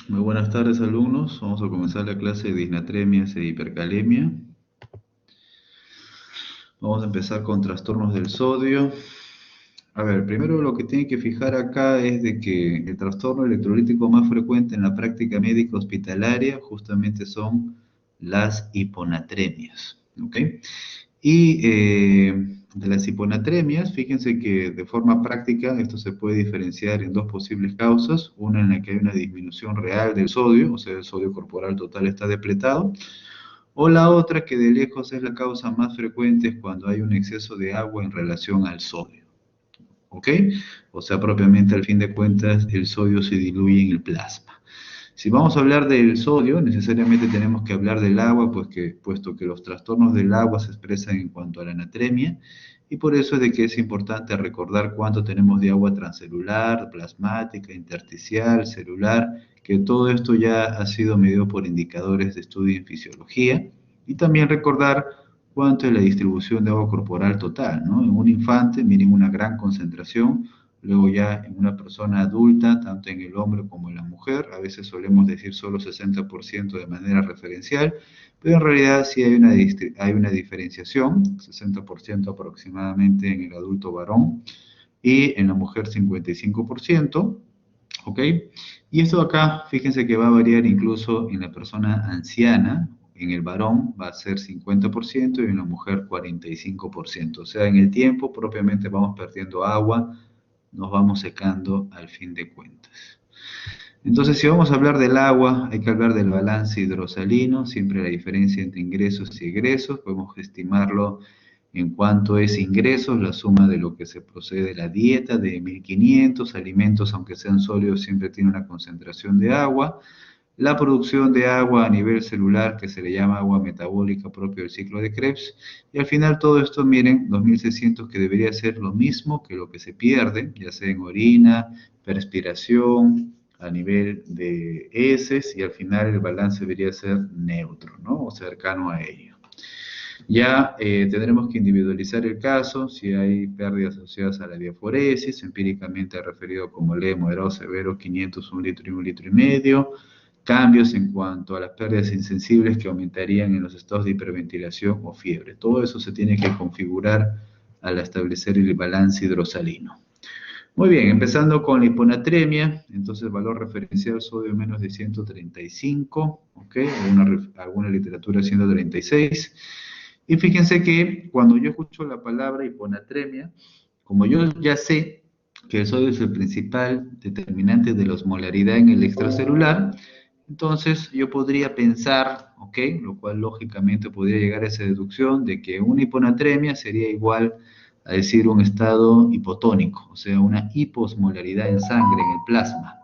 Muy buenas tardes, alumnos. Vamos a comenzar la clase de disnatremias e hipercalemia. Vamos a empezar con trastornos del sodio. A ver, primero lo que tienen que fijar acá es de que el trastorno electrolítico más frecuente en la práctica médica hospitalaria justamente son las hiponatremias, ¿ok? Y de las hiponatremias, fíjense que de forma práctica esto se puede diferenciar en dos posibles causas, una en la que hay una disminución real del sodio, o sea, el sodio corporal total está depletado, o la otra que de lejos es la causa más frecuente es cuando hay un exceso de agua en relación al sodio, ¿ok? O sea, propiamente al fin de cuentas el sodio se diluye en el plasma. Si vamos a hablar del sodio, necesariamente tenemos que hablar del agua, puesto que los trastornos del agua se expresan en cuanto a la anatremia, y por eso es de que es importante recordar cuánto tenemos de agua transcelular, plasmática, intersticial, celular, que todo esto ya ha sido medido por indicadores de estudio en fisiología, y también recordar cuánto es la distribución de agua corporal total, ¿no? En un infante, mínimo una gran concentración. Luego ya en una persona adulta, tanto en el hombre como en la mujer, a veces solemos decir solo 60% de manera referencial, pero en realidad sí hay una diferenciación, 60% aproximadamente en el adulto varón y en la mujer 55%, ¿ok? Y esto acá, fíjense que va a variar incluso en la persona anciana, en el varón va a ser 50% y en la mujer 45%. O sea, en el tiempo propiamente vamos perdiendo agua, nos vamos secando al fin de cuentas. Entonces, si vamos a hablar del agua, hay que hablar del balance hidrosalino, siempre la diferencia entre ingresos y egresos, podemos estimarlo en cuanto es ingresos, la suma de lo que se procede de la dieta, de 1500 alimentos, aunque sean sólidos, siempre tiene una concentración de agua, la producción de agua a nivel celular, que se le llama agua metabólica propio del ciclo de Krebs, y al final todo esto, miren, 2600 que debería ser lo mismo que lo que se pierde, ya sea en orina, perspiración, a nivel de heces, y al final el balance debería ser neutro, ¿no? O cercano a ello. Ya tendremos que individualizar el caso, si hay pérdidas asociadas a la diaforesis, empíricamente ha referido como leve, moderado, severo, 500, 1 litro y 1,5 litros, cambios en cuanto a las pérdidas insensibles que aumentarían en los estados de hiperventilación o fiebre. Todo eso se tiene que configurar al establecer el balance hidrosalino. Muy bien, empezando con la hiponatremia, entonces valor referencial sodio menos de 135, ¿ok? Alguna literatura 136. Y fíjense que cuando yo escucho la palabra hiponatremia, como yo ya sé que el sodio es el principal determinante de la osmolaridad en el extracelular, entonces yo podría pensar, ¿ok? Lo cual lógicamente podría llegar a esa deducción de que una hiponatremia sería igual a decir un estado hipotónico, o sea, una hiposmolaridad en sangre, en el plasma.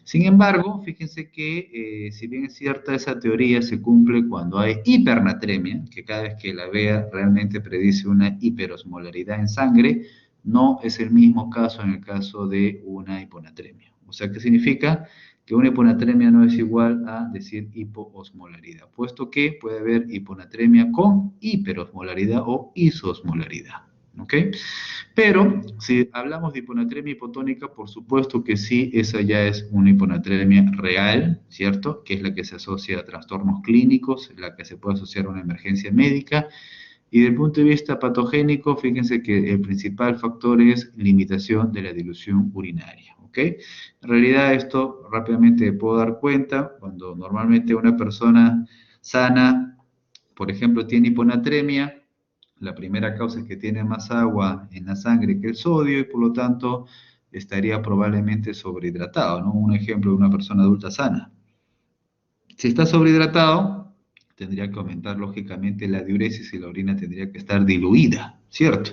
Sin embargo, fíjense que si bien es cierta esa teoría, se cumple cuando hay hipernatremia, que cada vez que la vea realmente predice una hiperosmolaridad en sangre, no es el mismo caso en el caso de una hiponatremia. O sea, ¿qué significa? Que una hiponatremia no es igual a decir hipoosmolaridad, puesto que puede haber hiponatremia con hiperosmolaridad o isosmolaridad. ¿Ok? Pero si hablamos de hiponatremia hipotónica, por supuesto que sí, esa ya es una hiponatremia real, ¿cierto? Que es la que se asocia a trastornos clínicos, la que se puede asociar a una emergencia médica. Y desde el punto de vista patogénico, fíjense que el principal factor es limitación de la dilución urinaria, ¿ok? En realidad esto rápidamente puedo dar cuenta cuando normalmente una persona sana, por ejemplo, tiene hiponatremia. La primera causa es que tiene más agua en la sangre que el sodio y por lo tanto estaría probablemente sobrehidratado, ¿no? Un ejemplo de una persona adulta sana. Si está sobrehidratado, tendría que aumentar lógicamente la diuresis y la orina tendría que estar diluida, ¿cierto?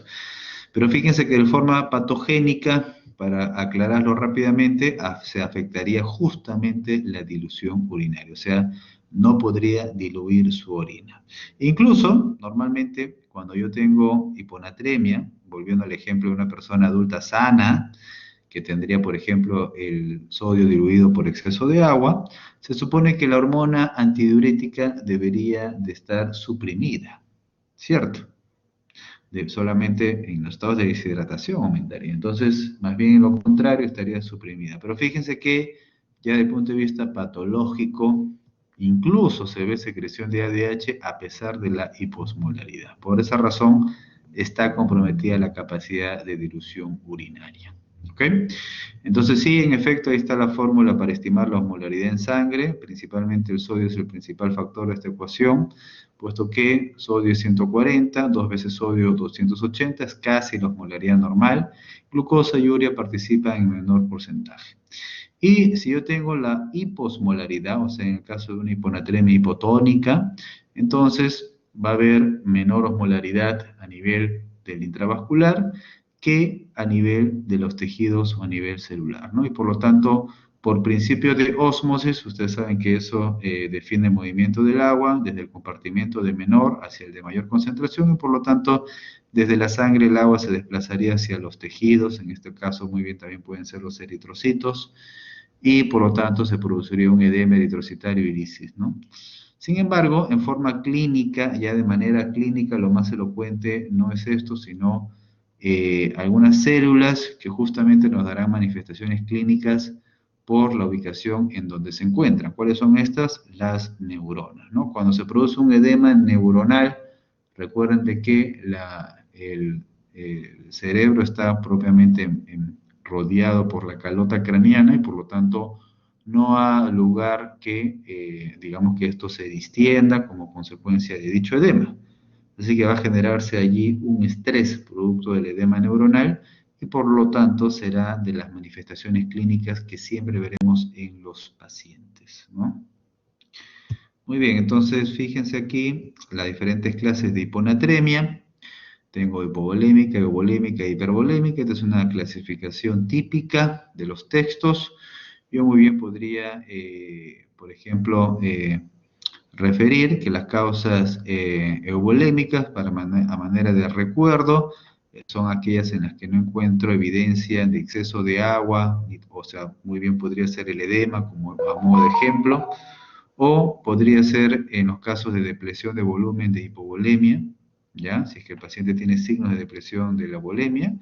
Pero fíjense que de forma patogénica, para aclararlo rápidamente, se afectaría justamente la dilución urinaria, o sea, no podría diluir su orina. Incluso, normalmente, cuando yo tengo hiponatremia, volviendo al ejemplo de una persona adulta sana, que tendría, por ejemplo, el sodio diluido por exceso de agua, se supone que la hormona antidiurética debería de estar suprimida, ¿cierto? Solamente en los estados de deshidratación aumentaría. Entonces, más bien en lo contrario, estaría suprimida. Pero fíjense que ya desde el punto de vista patológico, incluso se ve secreción de ADH a pesar de la hiposmolaridad. Por esa razón está comprometida la capacidad de dilución urinaria. ¿Ok? Entonces sí, en efecto, ahí está la fórmula para estimar la osmolaridad en sangre. Principalmente el sodio es el principal factor de esta ecuación, puesto que sodio es 140, 2 veces sodio 280, es casi la osmolaridad normal. Glucosa y urea participan en menor porcentaje. Y si yo tengo la hiposmolaridad, o sea, en el caso de una hiponatremia hipotónica, entonces va a haber menor osmolaridad a nivel del intravascular que a nivel de los tejidos o a nivel celular, ¿no? Y por lo tanto, por principio de ósmosis, ustedes saben que eso define el movimiento del agua desde el compartimiento de menor hacia el de mayor concentración, y por lo tanto, desde la sangre el agua se desplazaría hacia los tejidos, en este caso muy bien también pueden ser los eritrocitos, y por lo tanto se produciría un edema eritrocitario y lisis, ¿no? Sin embargo, en forma clínica, ya de manera clínica, lo más elocuente no es esto, sino algunas células que justamente nos darán manifestaciones clínicas por la ubicación en donde se encuentran. ¿Cuáles son estas? Las neuronas, ¿no? Cuando se produce un edema neuronal, recuerden de que el cerebro está propiamente rodeado por la calota craneana y por lo tanto no ha lugar que, digamos que esto se distienda como consecuencia de dicho edema. Así que va a generarse allí un estrés producto del edema neuronal y por lo tanto será de las manifestaciones clínicas que siempre veremos en los pacientes, ¿no? Muy bien, entonces fíjense aquí las diferentes clases de hiponatremia. Tengo hipovolémica, euvolémica e hipervolémica. Esta es una clasificación típica de los textos. Yo muy bien podría, por ejemplo, referir que las causas euvolémicas, a manera de recuerdo, son aquellas en las que no encuentro evidencia de exceso de agua, o sea, muy bien podría ser el edema, como a modo de ejemplo, o podría ser en los casos de depresión de volumen de hipovolemia, ¿ya? Si es que el paciente tiene signos de depresión de la volemia.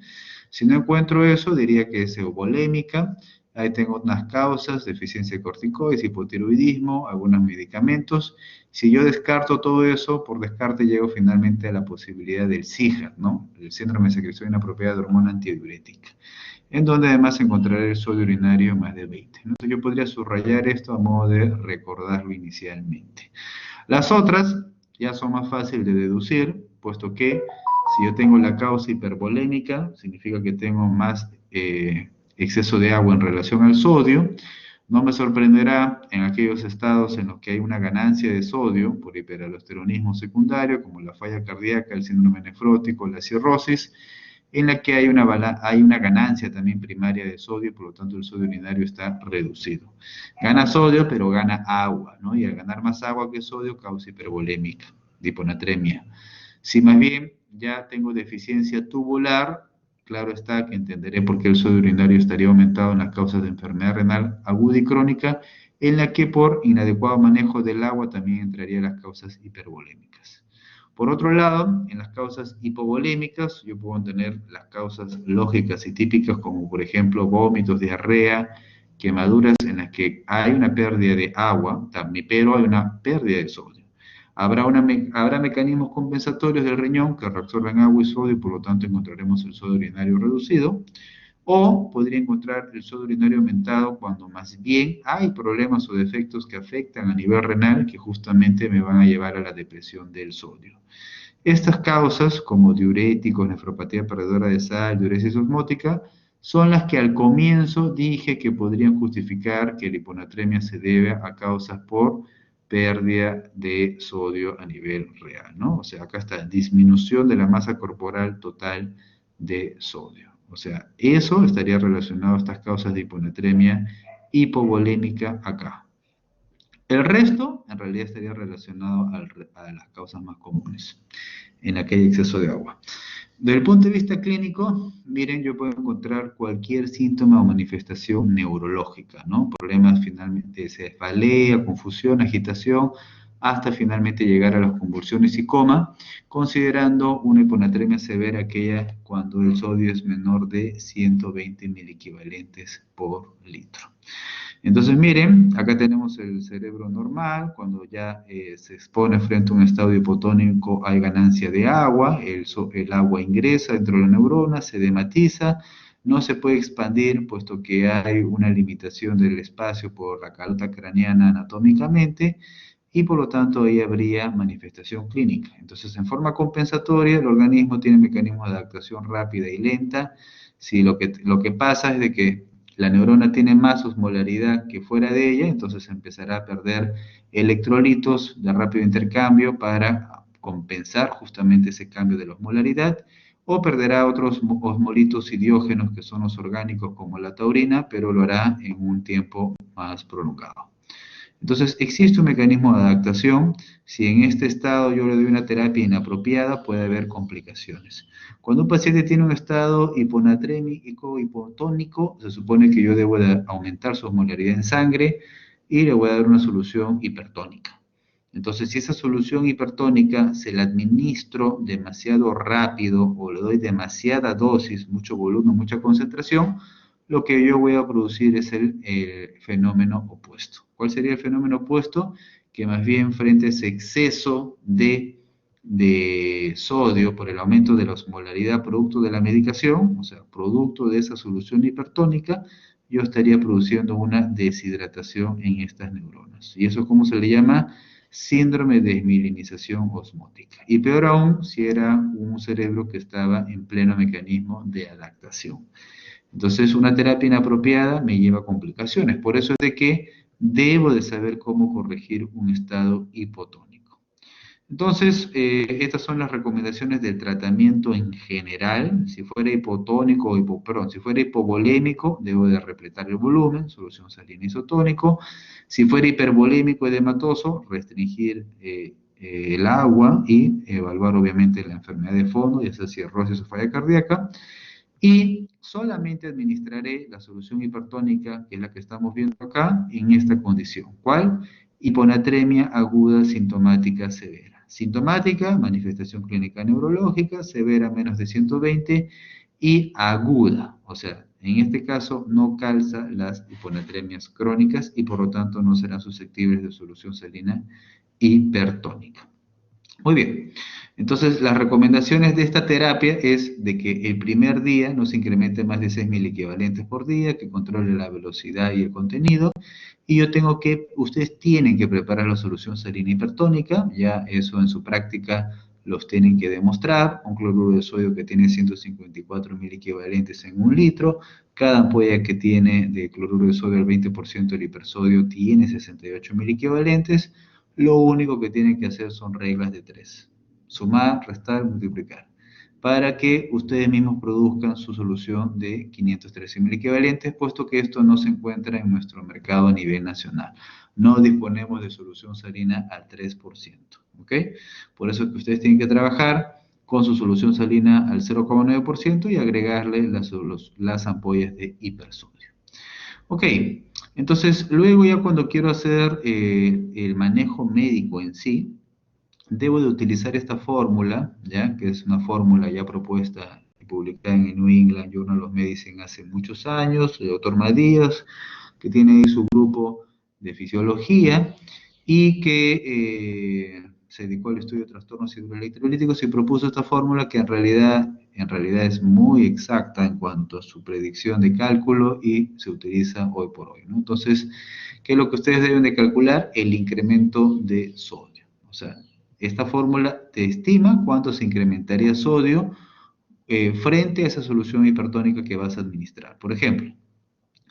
Si no encuentro eso, diría que es euvolémica. Ahí tengo unas causas, deficiencia de corticoides, hipotiroidismo, algunos medicamentos. Si yo descarto todo eso, por descarte llego finalmente a la posibilidad del SIHA, ¿no? El síndrome de secreción inapropiada de hormona antidiurética, en donde además encontraré el sodio urinario más de 20. Entonces yo podría subrayar esto a modo de recordarlo inicialmente. Las otras ya son más fáciles de deducir, puesto que si yo tengo la causa hipervolémica, significa que tengo más exceso de agua en relación al sodio. No me sorprenderá en aquellos estados en los que hay una ganancia de sodio por hiperaldosteronismo secundario, como la falla cardíaca, el síndrome nefrótico, la cirrosis, en la que hay una ganancia también primaria de sodio, por lo tanto el sodio urinario está reducido. Gana sodio, pero gana agua, ¿no? Y al ganar más agua que sodio, causa hipervolémica, de hiponatremia. Si más bien ya tengo deficiencia tubular, claro está que entenderé por qué el sodio urinario estaría aumentado en las causas de enfermedad renal aguda y crónica, en la que por inadecuado manejo del agua también entrarían las causas hipervolémicas. Por otro lado, en las causas hipovolémicas, yo puedo tener las causas lógicas y típicas, como por ejemplo vómitos, diarrea, quemaduras en las que hay una pérdida de agua, pero hay una pérdida de sodio. Habrá mecanismos compensatorios del riñón que reabsorben agua y sodio y por lo tanto encontraremos el sodio urinario reducido. O podría encontrar el sodio urinario aumentado cuando más bien hay problemas o defectos que afectan a nivel renal que justamente me van a llevar a la depresión del sodio. Estas causas, como diuréticos, nefropatía perdedora de sal, diuresis osmótica, son las que al comienzo dije que podrían justificar que la hiponatremia se debe a causas por pérdida de sodio a nivel real, ¿no? O sea, acá está disminución de la masa corporal total de sodio. O sea, eso estaría relacionado a estas causas de hiponatremia hipovolémica acá. El resto, en realidad, estaría relacionado a las causas más comunes, en la que hay exceso de agua. Desde el punto de vista clínico, miren, yo puedo encontrar cualquier síntoma o manifestación neurológica, ¿no? Problemas finalmente de cefalea, confusión, agitación, hasta finalmente llegar a las convulsiones y coma, considerando una hiponatremia severa aquella cuando el sodio es menor de 120 miliequivalentes por litro. Entonces, miren, acá tenemos el cerebro normal, cuando ya se expone frente a un estado hipotónico hay ganancia de agua, el agua ingresa dentro de la neurona, se dematiza, no se puede expandir puesto que hay una limitación del espacio por la calota craneana anatómicamente, y por lo tanto ahí habría manifestación clínica. Entonces, en forma compensatoria, el organismo tiene mecanismos de adaptación rápida y lenta. Si lo que pasa es de que la neurona tiene más osmolaridad que fuera de ella, entonces empezará a perder electrolitos de rápido intercambio para compensar justamente ese cambio de la osmolaridad, o perderá otros osmolitos idiógenos que son los orgánicos como la taurina, pero lo hará en un tiempo más prolongado. Entonces, existe un mecanismo de adaptación. Si en este estado yo le doy una terapia inapropiada, puede haber complicaciones. Cuando un paciente tiene un estado hiponatrémico, hipotónico, se supone que yo debo de aumentar su osmolaridad en sangre y le voy a dar una solución hipertónica. Entonces, si esa solución hipertónica se la administro demasiado rápido o le doy demasiada dosis, mucho volumen, mucha concentración, lo que yo voy a producir es el fenómeno opuesto. ¿Cuál sería el fenómeno opuesto? Que más bien frente a ese exceso de sodio por el aumento de la osmolaridad producto de la medicación, o sea, producto de esa solución hipertónica, yo estaría produciendo una deshidratación en estas neuronas. ¿Y eso cómo se le llama? Síndrome de desmielinización osmótica. Y peor aún, si era un cerebro que estaba en pleno mecanismo de adaptación. Entonces, una terapia inapropiada me lleva a complicaciones. Por eso es de que debo de saber cómo corregir un estado hipotónico. Entonces, estas son las recomendaciones del tratamiento en general. Si fuera hipotónico o perdón, si fuera hipovolémico, debo de repletar el volumen, solución salina isotónico. Si fuera hipervolémico edematoso, restringir el agua y evaluar obviamente la enfermedad de fondo, ya sea cirrosis o falla cardíaca. Y solamente administraré la solución hipertónica, que es la que estamos viendo acá, en esta condición. ¿Cuál? Hiponatremia aguda sintomática severa. Sintomática, manifestación clínica neurológica, severa menos de 120 y aguda. O sea, en este caso no calza las hiponatremias crónicas y por lo tanto no serán susceptibles de solución salina hipertónica. Muy bien. Entonces, las recomendaciones de esta terapia es de que el primer día no se incremente más de 6.000 equivalentes por día, que controle la velocidad y el contenido, y ustedes tienen que preparar la solución salina hipertónica, ya eso en su práctica los tienen que demostrar, un cloruro de sodio que tiene 154.000 equivalentes en un litro, cada ampolla que tiene de cloruro de sodio al 20% del hipersodio tiene 68.000 equivalentes. Lo único que tienen que hacer son reglas de tres: sumar, restar, multiplicar, para que ustedes mismos produzcan su solución de 513.000 equivalentes, puesto que esto no se encuentra en nuestro mercado a nivel nacional. No disponemos de solución salina al 3%, ¿ok? Por eso es que ustedes tienen que trabajar con su solución salina al 0,9% y agregarle las ampollas de hipersodio. Ok, entonces luego ya cuando quiero hacer el manejo médico en sí, debo de utilizar esta fórmula, ¿ya? Que es una fórmula ya propuesta y publicada en el New England Journal of Medicine hace muchos años, el doctor Madías, que tiene ahí su grupo de fisiología y que se dedicó al estudio de trastornos hidroelectrolíticos y propuso esta fórmula que en realidad es muy exacta en cuanto a su predicción de cálculo y se utiliza hoy por hoy, ¿no? Entonces, ¿qué es lo que ustedes deben de calcular? El incremento de sodio. O sea, esta fórmula te estima cuánto se incrementaría sodio frente a esa solución hipertónica que vas a administrar. Por ejemplo,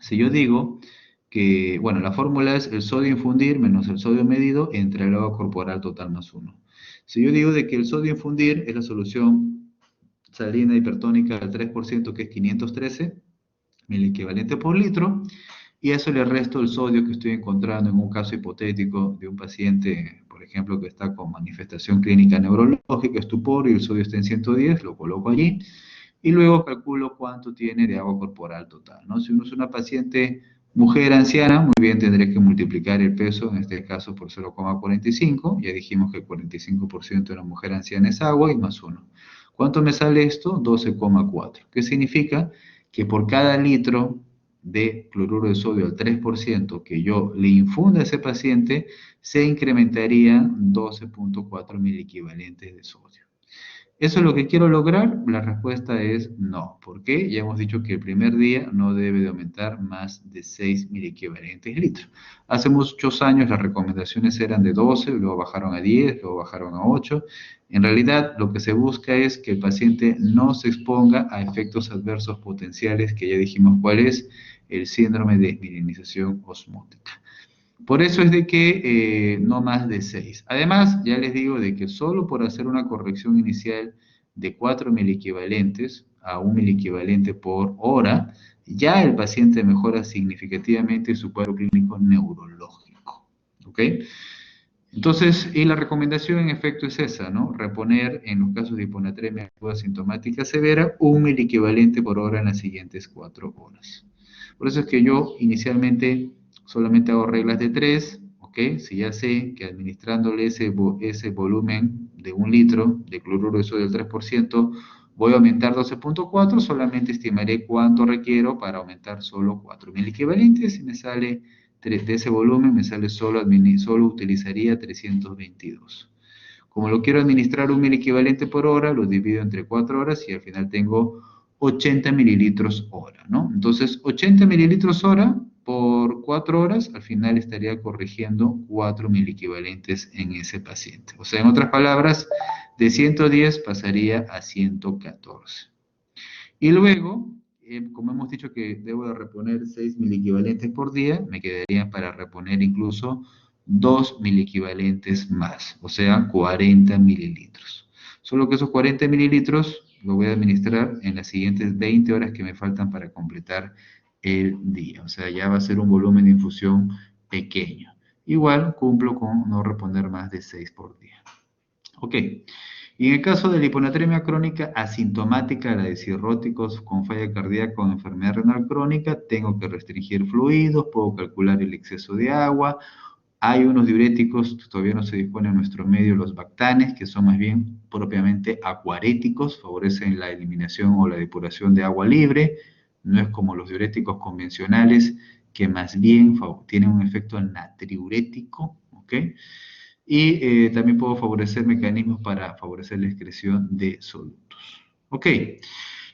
si yo digo que, bueno, la fórmula es el sodio infundir menos el sodio medido entre el agua corporal total más 1. Si yo digo de que el sodio infundir es la solución salina hipertónica al 3%, que es 513 mil equivalente por litro, y a eso le resto el sodio que estoy encontrando en un caso hipotético de un paciente, por ejemplo, que está con manifestación clínica neurológica, estupor, y el sodio está en 110, lo coloco allí, y luego calculo cuánto tiene de agua corporal total, ¿no? Si uno es una paciente mujer anciana, muy bien, tendré que multiplicar el peso, en este caso por 0,45, ya dijimos que el 45% de la mujer anciana es agua y más 1. ¿Cuánto me sale esto? 12,4. ¿Qué significa? Que por cada litro de cloruro de sodio al 3% que yo le infunda a ese paciente, se incrementarían 12.4 miliequivalentes de sodio. ¿Eso es lo que quiero lograr? La respuesta es no. ¿Por qué? Ya hemos dicho que el primer día no debe de aumentar más de 6 miliequivalentes litro. Hace muchos años las recomendaciones eran de 12, luego bajaron a 10, luego bajaron a 8. En realidad lo que se busca es que el paciente no se exponga a efectos adversos potenciales, que ya dijimos cuál es, el síndrome de desmineralización osmótica. Por eso es de que no más de 6. Además, ya les digo de que solo por hacer una corrección inicial de 4 miliequivalentes a 1 miliequivalente por hora, ya el paciente mejora significativamente su cuadro clínico neurológico. ¿Ok? Entonces, y la recomendación en efecto es esa, ¿no? Reponer en los casos de hiponatremia aguda sintomática severa 1 miliequivalente por hora en las siguientes 4 horas. Por eso es que yo inicialmente solamente hago reglas de 3, ¿ok? Si ya sé que administrándole ese volumen de 1 litro de cloruro de sodio del 3%, voy a aumentar 12.4, solamente estimaré cuánto requiero para aumentar solo 4 miliequivalentes y me sale de ese volumen me sale solo utilizaría 322. Como lo quiero administrar 1 miliequivalente por hora, lo divido entre 4 horas y al final tengo 80 mililitros hora, ¿no? Entonces, 80 mililitros hora por 4 horas, al final estaría corrigiendo 4 miliequivalentes en ese paciente. O sea, en otras palabras, de 110 pasaría a 114. Y luego, como hemos dicho que debo de reponer 6 miliequivalentes por día, me quedarían para reponer incluso 2 miliequivalentes más, o sea, 40 mililitros. Solo que esos 40 mililitros lo voy a administrar en las siguientes 20 horas que me faltan para completar el día. O sea, ya va a ser un volumen de infusión pequeño. Igual cumplo con no reponer más de 6 por día. Ok. Y en el caso de la hiponatremia crónica asintomática, la de cirróticos con falla cardíaca o enfermedad renal crónica, tengo que restringir fluidos, puedo calcular el exceso de agua. Hay unos diuréticos, todavía no se dispone en nuestro medio, los bactanes, que son más bien propiamente acuaréticos, favorecen la eliminación o la depuración de agua libre. No es como los diuréticos convencionales, que más bien tienen un efecto natriurético, ¿ok? Y también puedo favorecer mecanismos para favorecer la excreción de solutos. Ok, en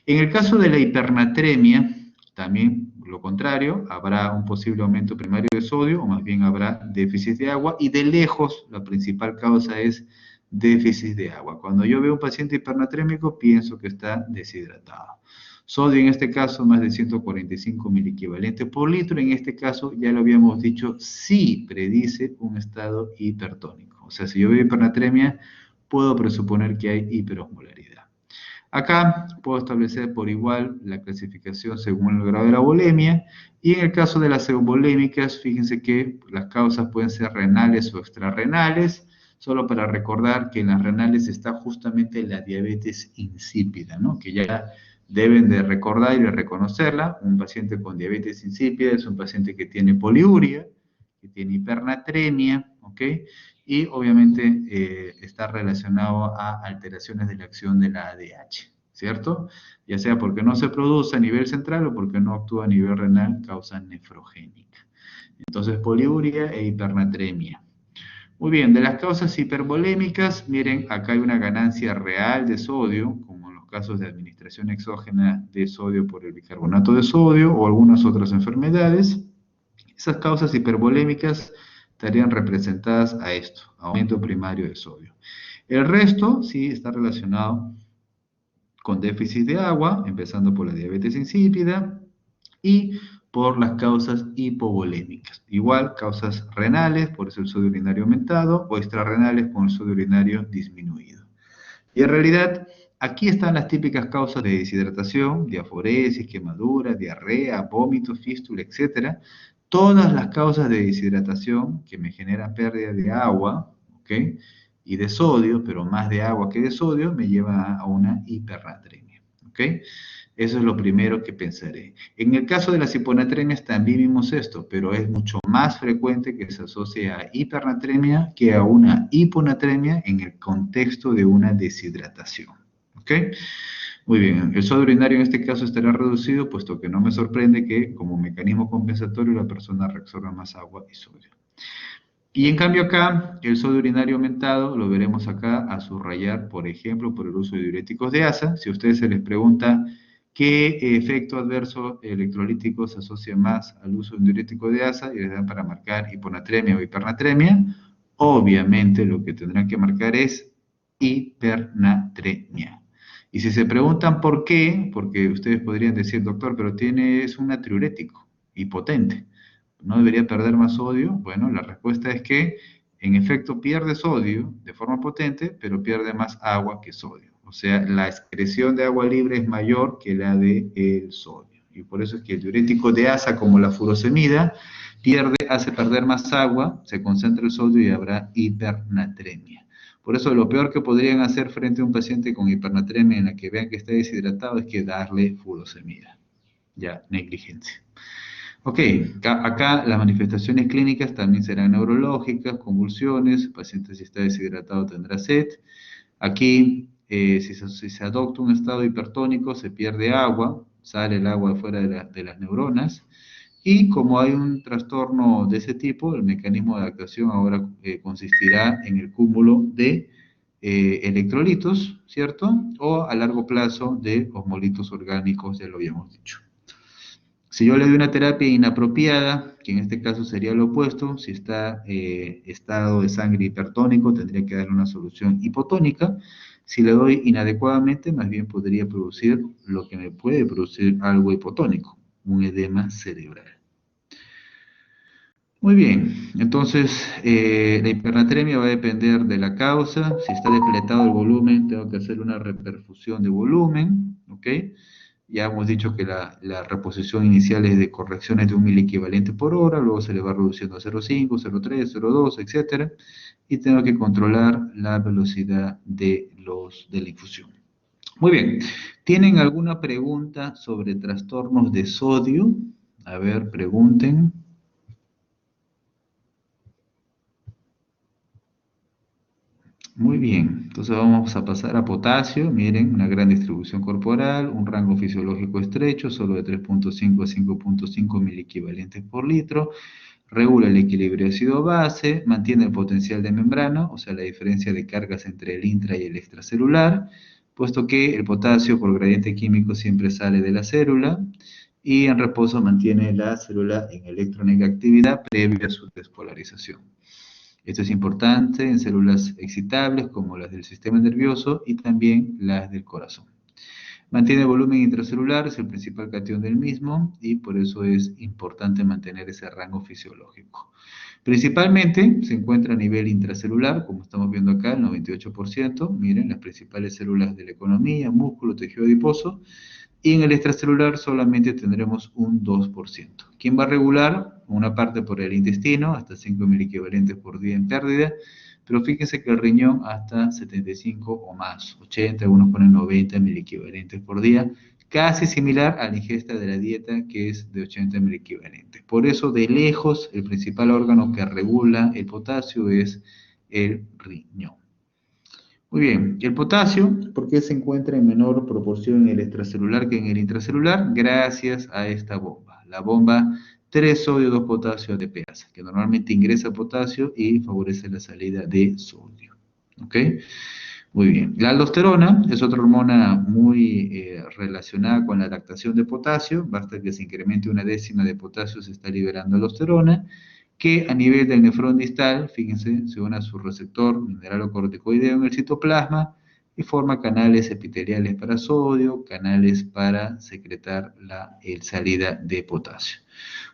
el caso de la hipernatremia, también lo contrario, habrá un posible aumento primario de sodio, o más bien habrá déficit de agua, y de lejos la principal causa es déficit de agua. Cuando yo veo un paciente hipernatrémico, pienso que está deshidratado. Sodio en este caso más de 145 miliequivalentes por litro, en este caso ya lo habíamos dicho, sí predice un estado hipertónico. O sea, si yo veo hipernatremia, puedo presuponer que hay hiperosmolaridad. Acá puedo establecer por igual la clasificación según el grado de la volemia, y en el caso de las eubolémicas, fíjense que las causas pueden ser renales o extrarrenales, solo para recordar que en las renales está justamente la diabetes insípida, ¿no? Que ya deben de recordar y de reconocerla. Un paciente con diabetes insípida es un paciente que tiene poliuria, que tiene hipernatremia, ¿ok? Y obviamente está relacionado a alteraciones de la acción de la ADH, ¿cierto? Ya sea porque no se produce a nivel central o porque no actúa a nivel renal, causa nefrogénica. Entonces, poliuria e hipernatremia. Muy bien, de las causas hipervolémicas, miren, acá hay una ganancia real de sodio, como en los casos de administración exógena de sodio por el bicarbonato de sodio o algunas otras enfermedades. Esas causas hipervolémicas estarían representadas a esto, aumento primario de sodio. El resto sí está relacionado con déficit de agua, empezando por la diabetes insípida y por las causas hipovolémicas. Igual, causas renales, por eso el sodio urinario aumentado, o extrarrenales con el sodio urinario disminuido. Y en realidad, aquí están las típicas causas de deshidratación, diaforesis, quemadura, diarrea, vómito, fístula, etc. Todas las causas de deshidratación que me generan pérdida de agua, ¿ok? Y de sodio, pero más de agua que de sodio, me llevan a una hipernatremia, ¿ok? Eso es lo primero que pensaré. En el caso de las hiponatremias también vimos esto, pero es mucho más frecuente que se asocie a hipernatremia que a una hiponatremia en el contexto de una deshidratación. ¿Ok? Muy bien, el sodio urinario en este caso estará reducido, puesto que no me sorprende que, como mecanismo compensatorio, la persona reabsorba más agua y sodio. Y en cambio acá, el sodio urinario aumentado lo veremos acá a subrayar, por ejemplo, por el uso de diuréticos de asa. Si a ustedes se les pregunta qué efecto adverso electrolítico se asocia más al uso de un diurético de asa y les dan para marcar hiponatremia o hipernatremia, obviamente lo que tendrán que marcar es hipernatremia. Y si se preguntan por qué, porque ustedes podrían decir, doctor, pero es un natriurético y potente, ¿no debería perder más sodio? Bueno, la respuesta es que en efecto pierde sodio de forma potente, pero pierde más agua que sodio. O sea, la excreción de agua libre es mayor que la del sodio. Y por eso es que el diurético de asa, como la furosemida, hace perder más agua, se concentra el sodio y habrá hipernatremia. Por eso lo peor que podrían hacer frente a un paciente con hipernatremia en la que vean que está deshidratado es que darle furosemida. Ya, negligencia. Ok, acá las manifestaciones clínicas también serán neurológicas, convulsiones, el paciente si está deshidratado tendrá sed. Aquí, si se adopta un estado hipertónico, se pierde agua, sale el agua fuera de las neuronas. Y como hay un trastorno de ese tipo, el mecanismo de adaptación ahora consistirá en el cúmulo de electrolitos, ¿cierto? O a largo plazo de osmolitos orgánicos, ya lo habíamos dicho. Si yo le doy una terapia inapropiada, que en este caso sería lo opuesto, si está estado de sangre hipertónico, tendría que darle una solución hipotónica. Si le doy inadecuadamente, más bien podría producir lo que me puede producir algo hipotónico, un edema cerebral. Muy bien, entonces la hipernatremia va a depender de la causa. Si está depletado el volumen, tengo que hacer una reperfusión de volumen, ¿ok? Ya hemos dicho que la reposición inicial es de correcciones de 1 miliequivalente por hora, luego se le va reduciendo a 0,5, 0,3, 0,2, etcétera, y tengo que controlar la velocidad de la infusión. Muy bien, ¿tienen alguna pregunta sobre trastornos de sodio? A ver, pregunten. Muy bien, entonces vamos a pasar a potasio. Miren, una gran distribución corporal, un rango fisiológico estrecho, solo de 3,5 a 5,5 miliequivalentes por litro. Regula el equilibrio ácido-base, mantiene el potencial de membrana, o sea, la diferencia de cargas entre el intra y el extracelular, puesto que el potasio por gradiente químico siempre sale de la célula, y en reposo mantiene la célula en electronegatividad previa a su despolarización. Esto es importante en células excitables como las del sistema nervioso y también las del corazón. Mantiene el volumen intracelular, es el principal catión del mismo y por eso es importante mantener ese rango fisiológico. Principalmente se encuentra a nivel intracelular, como estamos viendo acá, el 98%. Miren, las principales células de la economía, músculo, tejido adiposo. Y en el extracelular solamente tendremos un 2%. ¿Quién va a regular? Una parte por el intestino, hasta 5 miliequivalentes por día en pérdida, pero fíjense que el riñón hasta 75 o más, 80, algunos ponen 90 miliequivalentes por día, casi similar a la ingesta de la dieta que es de 80 miliequivalentes. Por eso, de lejos, el principal órgano que regula el potasio es el riñón. Muy bien, el potasio, ¿por qué se encuentra en menor proporción en el extracelular que en el intracelular? Gracias a esta bomba, la bomba 3 sodio 2 potasio ATPasa, que normalmente ingresa potasio y favorece la salida de sodio. ¿Ok? Muy bien. La aldosterona es otra hormona muy relacionada con la lactación de potasio. Basta que se incremente 1/10 de potasio, se está liberando aldosterona, que a nivel del nefrón distal, fíjense, se une a su receptor mineralocorticoideo en el citoplasma y forma canales epiteliales para sodio, canales para secretar la salida de potasio.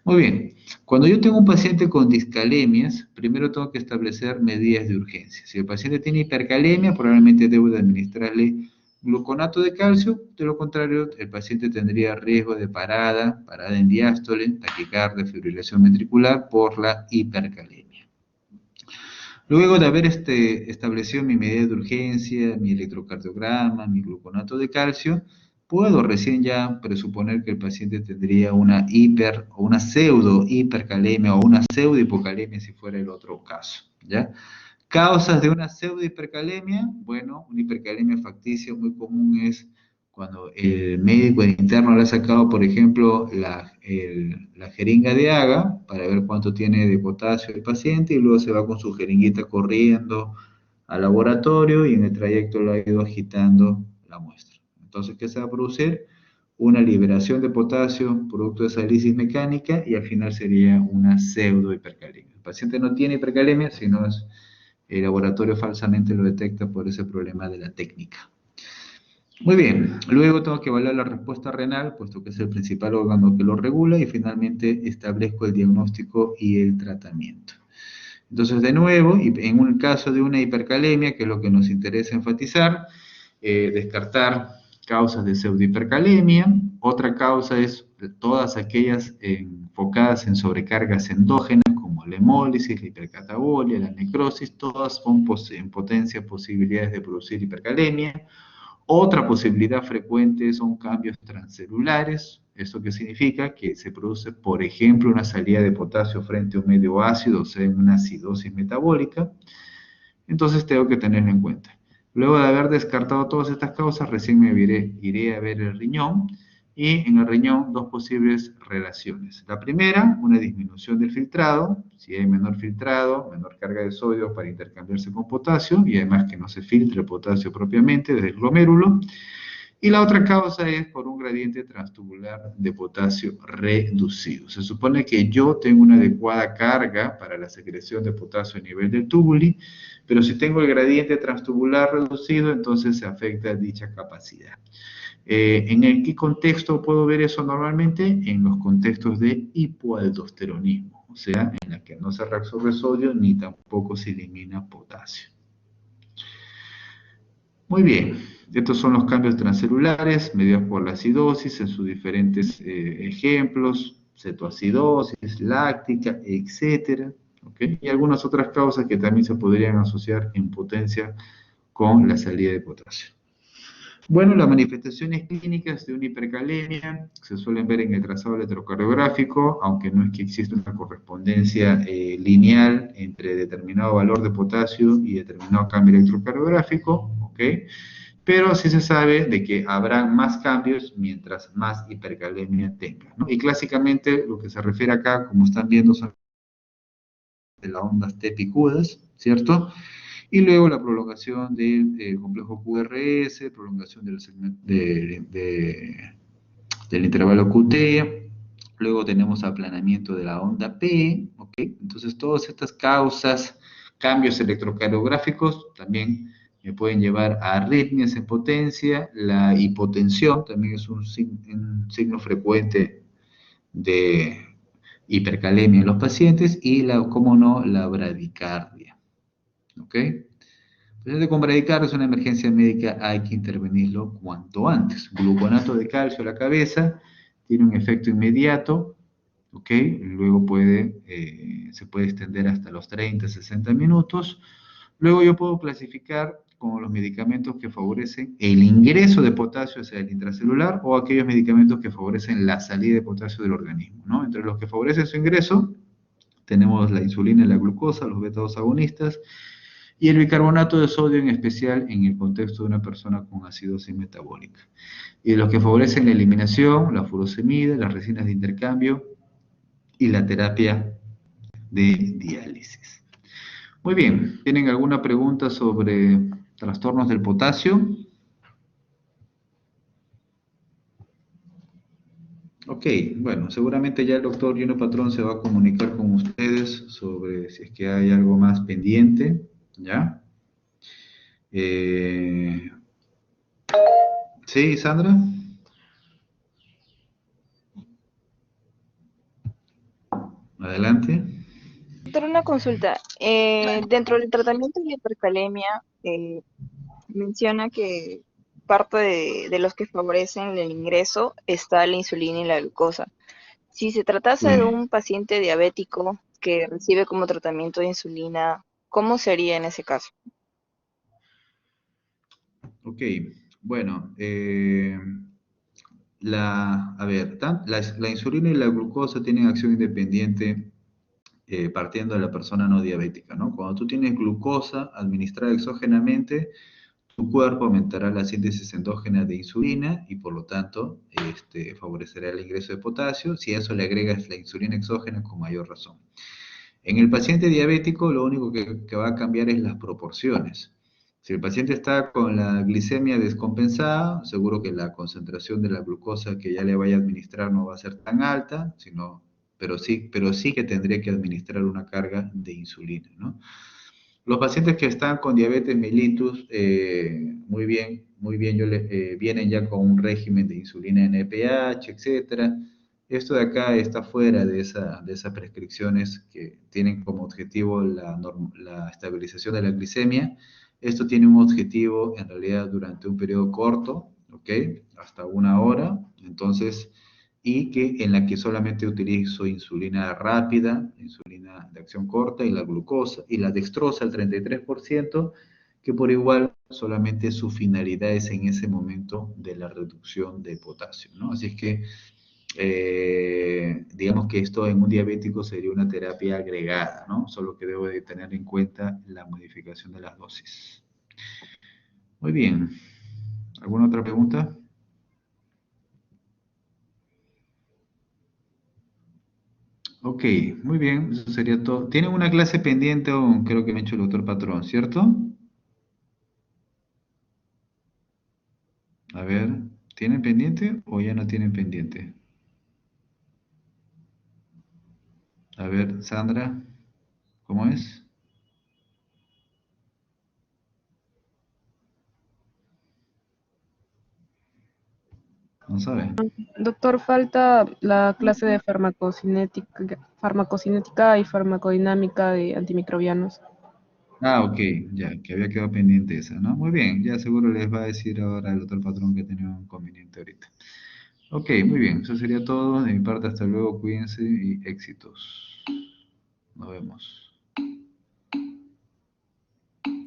Muy bien, cuando yo tengo un paciente con discalemias, primero tengo que establecer medidas de urgencia. Si el paciente tiene hipercalemia, probablemente debo de administrarle gluconato de calcio, de lo contrario, el paciente tendría riesgo de parada en diástole, taquicardia, fibrilación ventricular por la hipercalemia. Luego de haber establecido mi medida de urgencia, mi electrocardiograma, mi gluconato de calcio, puedo recién ya presuponer que el paciente tendría una hiper o una pseudo hipercalemia o una pseudo hipocalemia si fuera el otro caso, ¿ya? Causas de una pseudo hipercalemia, bueno, una hipercalemia facticia muy común es cuando el médico interno le ha sacado, por ejemplo, la jeringa de AGA para ver cuánto tiene de potasio el paciente y luego se va con su jeringuita corriendo al laboratorio y en el trayecto lo ha ido agitando la muestra. Entonces, ¿qué se va a producir? Una liberación de potasio producto de esa lisis mecánica y al final sería una pseudo hipercalemia. El paciente no tiene hipercalemia, sino el laboratorio falsamente lo detecta por ese problema de la técnica. Muy bien, luego tengo que evaluar la respuesta renal, puesto que es el principal órgano que lo regula, y finalmente establezco el diagnóstico y el tratamiento. Entonces, de nuevo, y en un caso de una hipercalemia, que es lo que nos interesa enfatizar, descartar causas de pseudohipercalemia. Otra causa es todas aquellas enfocadas en sobrecargas endógenas, como la hemólisis, la hipercatabolia, la necrosis, todas son en potencia posibilidades de producir hipercalemia. Otra posibilidad frecuente son cambios transcelulares. ¿Esto qué significa? Que se produce, por ejemplo, una salida de potasio frente a un medio ácido, o sea, en una acidosis metabólica. Entonces tengo que tenerlo en cuenta. Luego de haber descartado todas estas causas, recién iré a ver el riñón, y en el riñón dos posibles relaciones. La primera, una disminución del filtrado. Si hay menor filtrado, menor carga de sodio para intercambiarse con potasio, y además que no se filtre potasio propiamente desde el glomérulo. Y la otra causa es por un gradiente transtubular de potasio reducido. Se supone que yo tengo una adecuada carga para la secreción de potasio a nivel del túbuli, pero si tengo el gradiente transtubular reducido, entonces se afecta dicha capacidad. ¿En qué contexto puedo ver eso normalmente? En los contextos de hipoaldosteronismo, o sea, en la que no se reabsorbe sodio ni tampoco se elimina potasio. Muy bien, estos son los cambios transcelulares mediados por la acidosis en sus diferentes ejemplos, cetoacidosis, láctica, etcétera, ¿okay? Y algunas otras causas que también se podrían asociar en potencia con la salida de potasio. Bueno, las manifestaciones clínicas de una hipercalemia se suelen ver en el trazado electrocardiográfico, aunque no es que exista una correspondencia lineal entre determinado valor de potasio y determinado cambio electrocardiográfico, ¿ok? Pero sí se sabe de que habrá más cambios mientras más hipercalemia tenga, ¿no? Y clásicamente lo que se refiere acá, como están viendo, son de las ondas T picudas, ¿cierto? Y luego la prolongación del complejo QRS, prolongación del intervalo QT, luego tenemos aplanamiento de la onda P, ¿ok? Entonces todas estas causas, cambios electrocardiográficos, también me pueden llevar a arritmias en potencia. La hipotensión también es un signo frecuente de hipercalemia en los pacientes, y como no, la bradicardia, ¿ok? Paciente con bradicardia es una emergencia médica, hay que intervenirlo cuanto antes. Gluconato de calcio a la cabeza tiene un efecto inmediato, ¿ok? Luego se puede extender hasta los 30, 60 minutos. Luego yo puedo clasificar como los medicamentos que favorecen el ingreso de potasio hacia el intracelular, o aquellos medicamentos que favorecen la salida de potasio del organismo, ¿no? Entre los que favorecen su ingreso tenemos la insulina y la glucosa, los beta-2 agonistas, y el bicarbonato de sodio, en especial en el contexto de una persona con acidosis metabólica. Y los que favorecen la eliminación, la furosemida, las resinas de intercambio y la terapia de diálisis. Muy bien, ¿tienen alguna pregunta sobre trastornos del potasio? Ok, bueno, seguramente ya el doctor Gino Patrón se va a comunicar con ustedes sobre si es que hay algo más pendiente, ¿ya? Eh, ¿Sí, Sandra? Adelante. Doctor, una consulta. Dentro del tratamiento de la hipercalemia, menciona que parte de los que favorecen el ingreso está la insulina y la glucosa. Si se tratase de Sí. un paciente diabético que recibe como tratamiento de insulina, ¿cómo sería en ese caso? Ok, bueno, a ver, la insulina y la glucosa tienen acción independiente partiendo de la persona no diabética, ¿no? Cuando tú tienes glucosa administrada exógenamente, su cuerpo aumentará la síntesis endógena de insulina y por lo tanto favorecerá el ingreso de potasio. Si a eso le agregas la insulina exógena, con mayor razón. En el paciente diabético, lo único que va a cambiar es las proporciones. Si el paciente está con la glicemia descompensada, seguro que la concentración de la glucosa que ya le vaya a administrar no va a ser tan alta, pero sí que tendría que administrar una carga de insulina, ¿no? Los pacientes que están con diabetes mellitus, muy bien, vienen ya con un régimen de insulina NPH, etcétera. Esto de acá está fuera de esas prescripciones que tienen como objetivo la estabilización de la glicemia. Esto tiene un objetivo en realidad durante un periodo corto, ¿ok? Hasta una hora. Entonces, y que en la que solamente utilizo insulina rápida, insulina de acción corta y la glucosa y la dextrosa al 33%, que por igual solamente su finalidad es en ese momento de la reducción de potasio, ¿no? Así es que digamos que esto en un diabético sería una terapia agregada, ¿no? Solo que debo de tener en cuenta la modificación de las dosis. Muy bien. ¿Alguna otra pregunta? Ok, muy bien, eso sería todo. Tienen una clase pendiente, o creo que me ha hecho el doctor Patrón, ¿cierto? A ver, ¿tienen pendiente o ya no tienen pendiente? A ver, Sandra, ¿cómo es? No sabe. Doctor, falta la clase de farmacocinética y farmacodinámica de antimicrobianos. Ah, ok, ya, que había quedado pendiente esa, ¿no? Muy bien, ya seguro les va a decir ahora el doctor Patrón que tenía un inconveniente ahorita. Ok, muy bien, eso sería todo. De mi parte, hasta luego, cuídense y éxitos. Nos vemos.